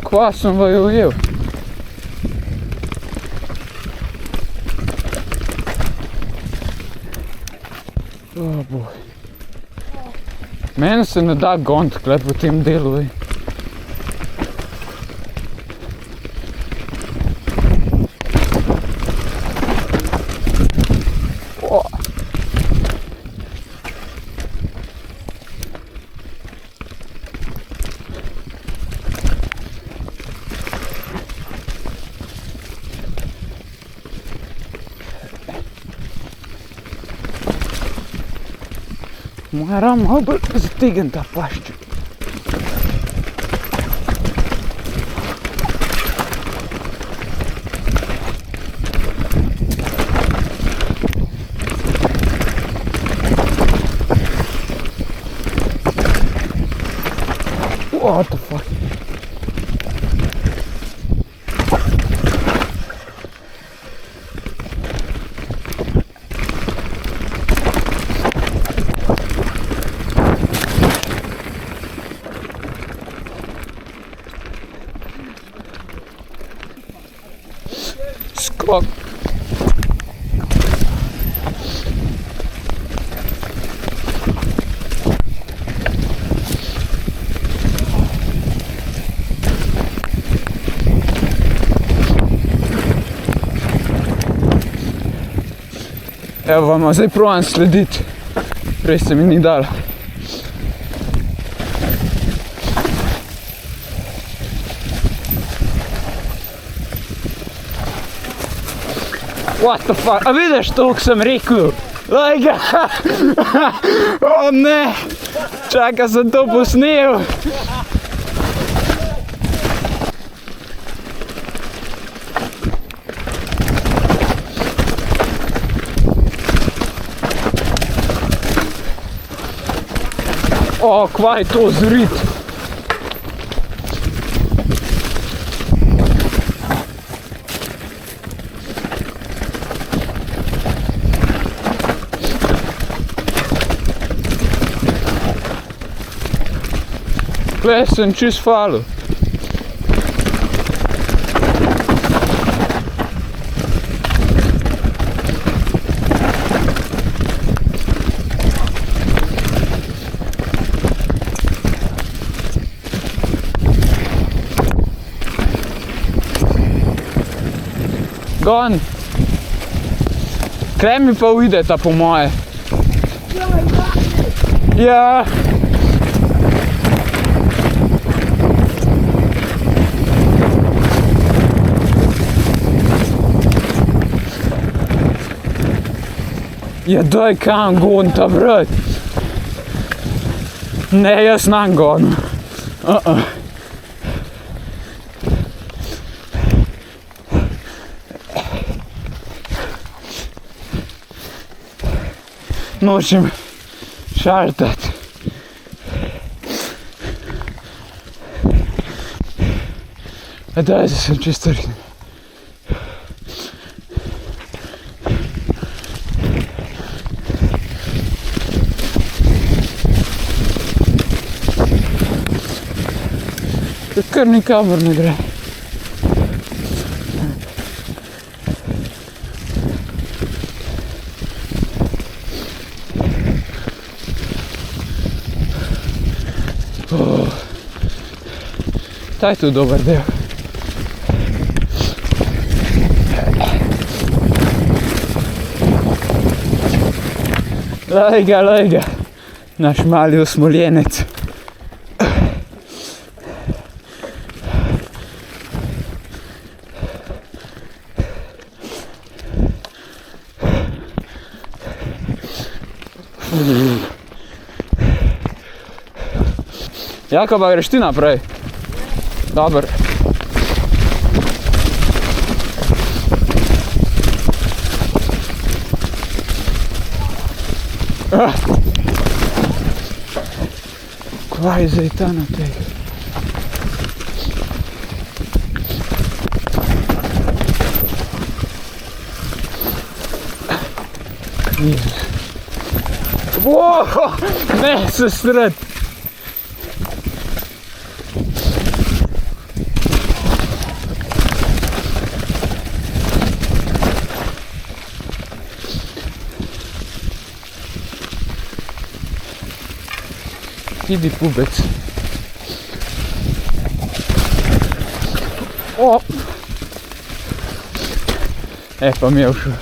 Kva sem vaju ujel? O boj. Meni se ne da goniti kle po tem delu. Moram malo bolj zategniti ta plašč. What the fuck? Skok. Evo vam zdaj provam slediti, prej se mi ni dalo. What the fuck, a vidiš to, ko sem rekel? Lej ga! O ne! Čakaj, sem to posnel! O, kva je to zrit? Tle sem čist falil. Gon! Kle mi pa uideta po moje. Ja! Ja, daj kam gonita, brat. Ne, jaz nam gonim. Nočem šartati. A daj, da sem čisto rihnem. Kar nikamor ne gre. Ta je tu dober del. Lej ga, naš mali osmoljenec. Jako pa greš ti naprej? Dobar. Kaj je zdaj ta na tega? Wow, ne se sred. Idi pubec. O! Pa mi je ušel.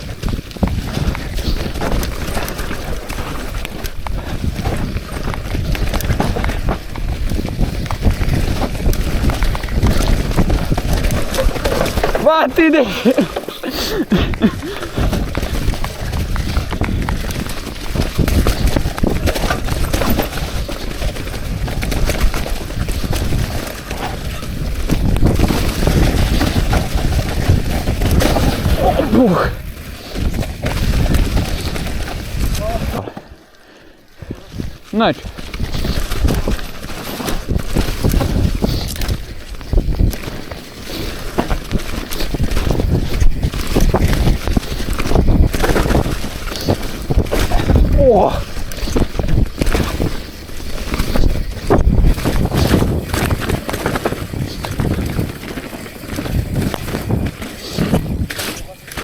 Vati ide! Nič. Oh.